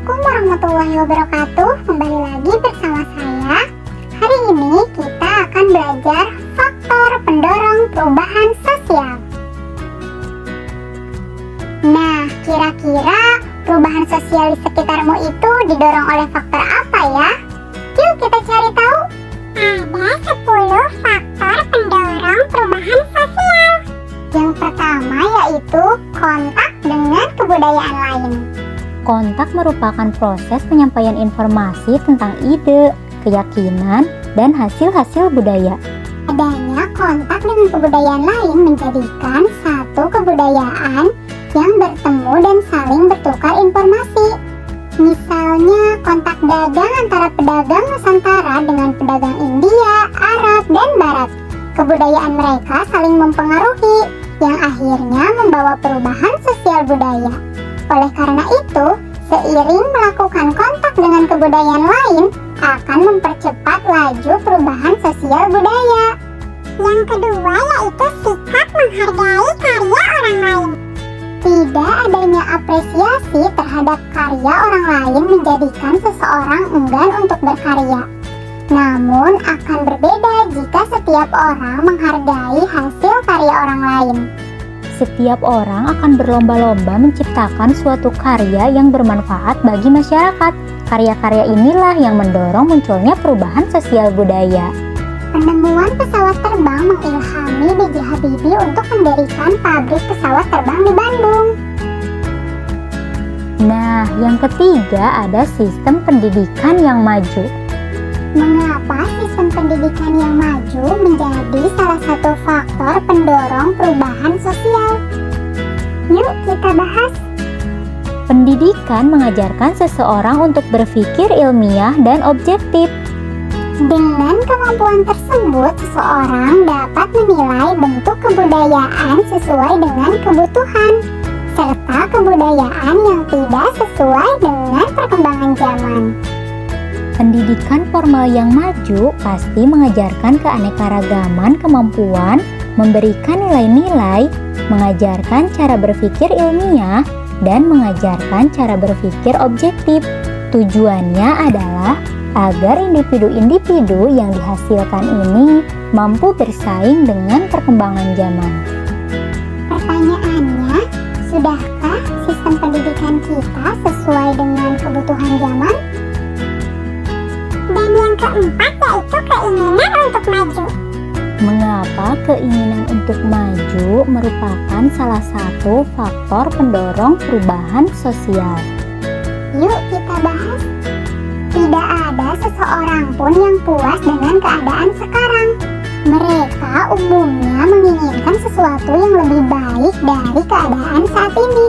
Assalamualaikum warahmatullahi wabarakatuh. Kembali lagi bersama saya. Hari ini kita akan belajar faktor pendorong perubahan sosial. Nah, kira-kira perubahan sosial di sekitarmu itu didorong oleh faktor apa ya? Yuk kita cari tahu. Ada 10 faktor pendorong perubahan sosial. Yang pertama yaitu kontak dengan kebudayaan lain. Kontak merupakan proses penyampaian informasi tentang ide, keyakinan, dan hasil-hasil budaya. Adanya kontak dengan kebudayaan lain menjadikan satu kebudayaan yang bertemu dan saling bertukar informasi. Misalnya kontak dagang antara pedagang Nusantara dengan pedagang India, Arab, dan Barat. Kebudayaan mereka saling mempengaruhi, yang akhirnya membawa perubahan sosial budaya. Oleh karena itu, seiring melakukan kontak dengan kebudayaan lain akan mempercepat laju perubahan sosial budaya. Yang kedua yaitu sikap menghargai karya orang lain. Tidak adanya apresiasi terhadap karya orang lain menjadikan seseorang enggan untuk berkarya. Namun akan berbeda jika setiap orang menghargai hasil karya orang lain. Setiap orang akan berlomba-lomba menciptakan suatu karya yang bermanfaat bagi masyarakat. Karya-karya inilah yang mendorong munculnya perubahan sosial budaya. Penemuan pesawat terbang mengilhami B.J. Habibie untuk mendirikan pabrik pesawat terbang di Bandung. Nah, yang ketiga ada sistem pendidikan yang maju. Mengapa sistem pendidikan yang maju menjadi salah satu faktor pendorong perubahan sosial? Yuk kita bahas. Pendidikan mengajarkan seseorang untuk berpikir ilmiah dan objektif. Dengan kemampuan tersebut, seseorang dapat menilai bentuk kebudayaan sesuai dengan kebutuhan, serta kebudayaan yang tidak sesuai dengan perkembangan zaman. Pendidikan formal yang maju pasti mengajarkan keanekaragaman kemampuan, memberikan nilai-nilai, mengajarkan cara berpikir ilmiah, dan mengajarkan cara berpikir objektif. Tujuannya adalah agar individu-individu yang dihasilkan ini mampu bersaing dengan perkembangan zaman. Pertanyaannya, sudahkah sistem pendidikan kita sesuai dengan kebutuhan zaman? Dan yang keempat yaitu keinginan untuk maju. Mengapa keinginan untuk maju merupakan salah satu faktor pendorong perubahan sosial? Yuk kita bahas. Tidak ada seseorang pun yang puas dengan keadaan sekarang. Mereka umumnya menginginkan sesuatu yang lebih baik dari keadaan saat ini.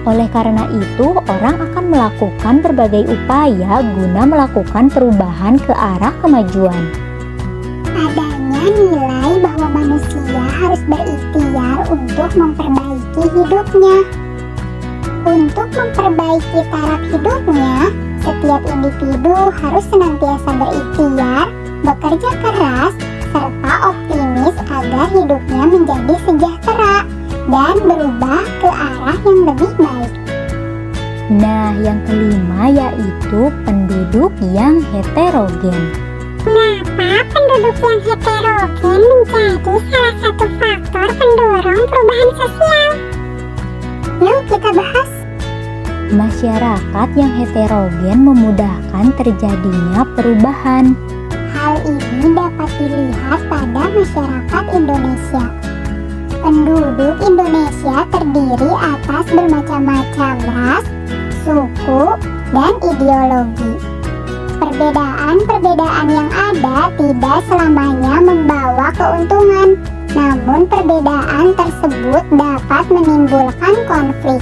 Oleh karena itu, orang akan melakukan berbagai upaya guna melakukan perubahan ke arah kemajuan. Adanya nilai bahwa manusia harus berikhtiar untuk memperbaiki hidupnya. Untuk memperbaiki taraf hidupnya, setiap individu harus senantiasa berikhtiar, bekerja keras, serta optimis agar hidupnya menjadi sejahtera dan berubah ke arah yang lebih baik. Nah, yang kelima yaitu penduduk yang heterogen. Kenapa penduduk yang heterogen menjadi salah satu faktor pendorong perubahan sosial? Yuk kita bahas. Masyarakat yang heterogen memudahkan terjadinya perubahan. Hal ini dapat dilihat pada masyarakat Indonesia. Penduduk Indonesia terdiri atas bermacam-macam ras, suku, dan ideologi. Perbedaan-perbedaan yang ada tidak selamanya membawa keuntungan, namun perbedaan tersebut dapat menimbulkan konflik.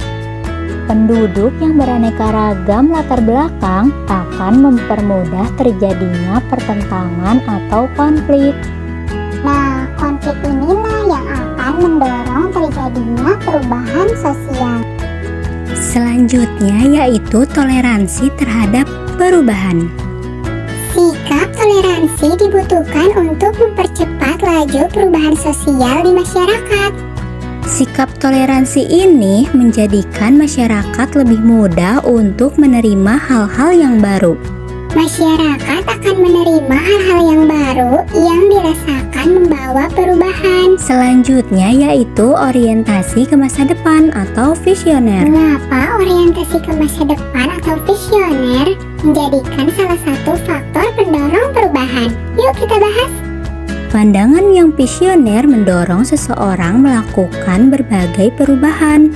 Penduduk yang beraneka ragam latar belakang akan mempermudah terjadinya pertentangan atau konflik. Nah, konflik inilah yang akan mendorong terjadinya perubahan sosial. Selanjutnya yaitu toleransi terhadap perubahan. Sikap toleransi dibutuhkan untuk mempercepat laju perubahan sosial di masyarakat. Sikap toleransi ini menjadikan masyarakat lebih mudah untuk menerima hal-hal yang baru. Masyarakat akan menerima hal-hal yang baru yang dirasakan membawa perubahan. Selanjutnya yaitu orientasi ke masa depan atau visioner. Mengapa orientasi ke masa depan atau visioner menjadikan salah satu faktor pendorong perubahan? Yuk kita bahas. Pandangan yang visioner mendorong seseorang melakukan berbagai perubahan.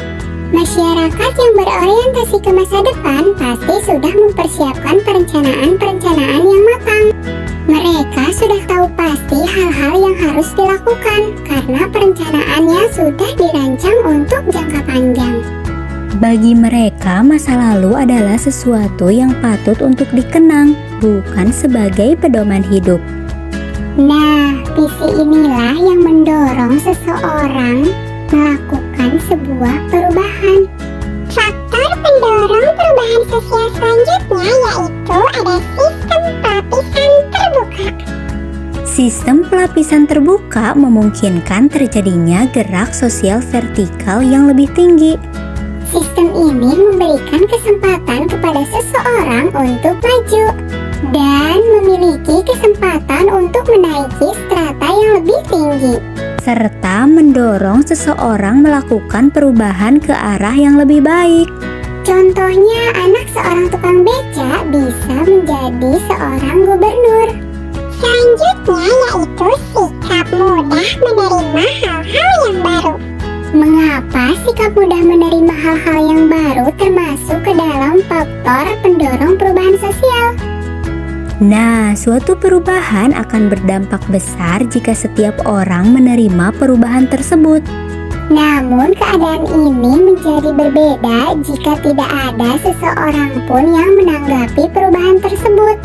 Masyarakat yang berorientasi ke masa depan pasti sudah mempersiapkan perencanaan-perencanaan yang matang. Mereka sudah tahu pasti hal-hal yang harus dilakukan karena perencanaannya sudah dirancang untuk jangka panjang. Bagi mereka, masa lalu adalah sesuatu yang patut untuk dikenang, bukan sebagai pedoman hidup. Nah, visi inilah yang mendorong seseorang melakukan sebuah perubahan. Faktor pendorong perubahan sosial selanjutnya yaitu ada sistem pelapisan terbuka. Sistem pelapisan terbuka memungkinkan terjadinya gerak sosial vertikal yang lebih tinggi. Sistem ini memberikan kesempatan kepada seseorang untuk maju dan memiliki kesempatan untuk menaiki strata yang lebih tinggi, serta mendorong seseorang melakukan perubahan ke arah yang lebih baik. Contohnya, anak seorang tukang beca bisa menjadi seorang gubernur. Selanjutnya yaitu sikap mudah menerima hal-hal yang baru. Mengapa sikap mudah menerima hal-hal yang baru termasuk ke dalam faktor pendorong perubahan sosial? Nah, suatu perubahan akan berdampak besar jika setiap orang menerima perubahan tersebut. Namun keadaan ini menjadi berbeda jika tidak ada seseorang pun yang menanggapi perubahan tersebut.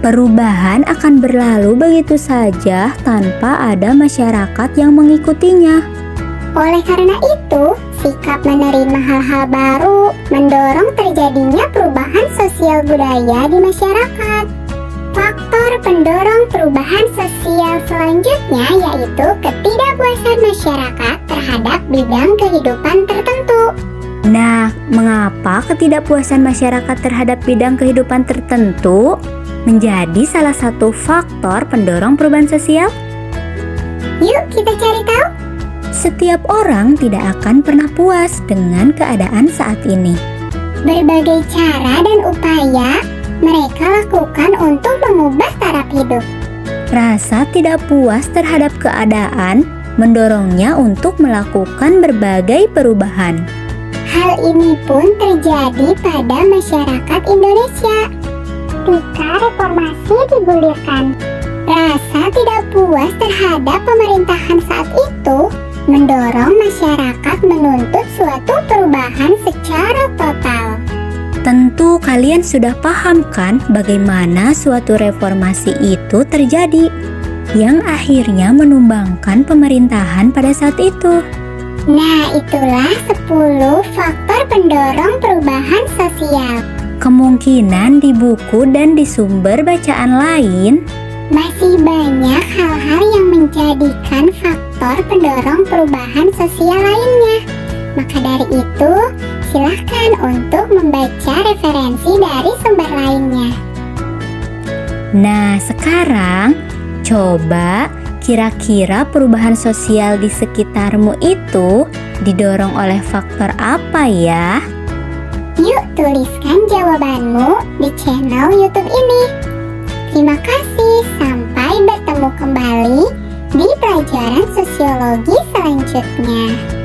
Perubahan akan berlalu begitu saja tanpa ada masyarakat yang mengikutinya. Oleh karena itu, sikap menerima hal-hal baru mendorong terjadinya perubahan sosial budaya di masyarakat. Faktor pendorong perubahan sosial selanjutnya yaitu ketidakpuasan masyarakat terhadap bidang kehidupan tertentu. Nah, mengapa ketidakpuasan masyarakat terhadap bidang kehidupan tertentu menjadi salah satu faktor pendorong perubahan sosial? Yuk kita cari tahu. Setiap orang tidak akan pernah puas dengan keadaan saat ini. Berbagai cara dan upaya mereka lakukan untuk mengubah taraf hidup. Rasa tidak puas terhadap keadaan mendorongnya untuk melakukan berbagai perubahan. Hal ini pun terjadi pada masyarakat Indonesia. Ketika reformasi digulirkan, rasa tidak puas terhadap pemerintahan saat itu mendorong masyarakat menuntut suatu perubahan secara total. Tentu kalian sudah paham kan bagaimana suatu reformasi itu terjadi yang akhirnya menumbangkan pemerintahan pada saat itu. Nah, itulah 10 faktor pendorong perubahan sosial. Kemungkinan di buku dan di sumber bacaan lain Masih banyak hal-hal yang menjadikan faktor pendorong perubahan sosial lainnya. Maka dari itu, silahkan untuk membaca referensi dari sumber lainnya. Nah, sekarang coba kira-kira perubahan sosial di sekitarmu itu didorong oleh faktor apa ya? Yuk tuliskan jawabanmu di channel YouTube ini. Terima kasih, sampai bertemu kembali di pelajaran sosiologi selanjutnya.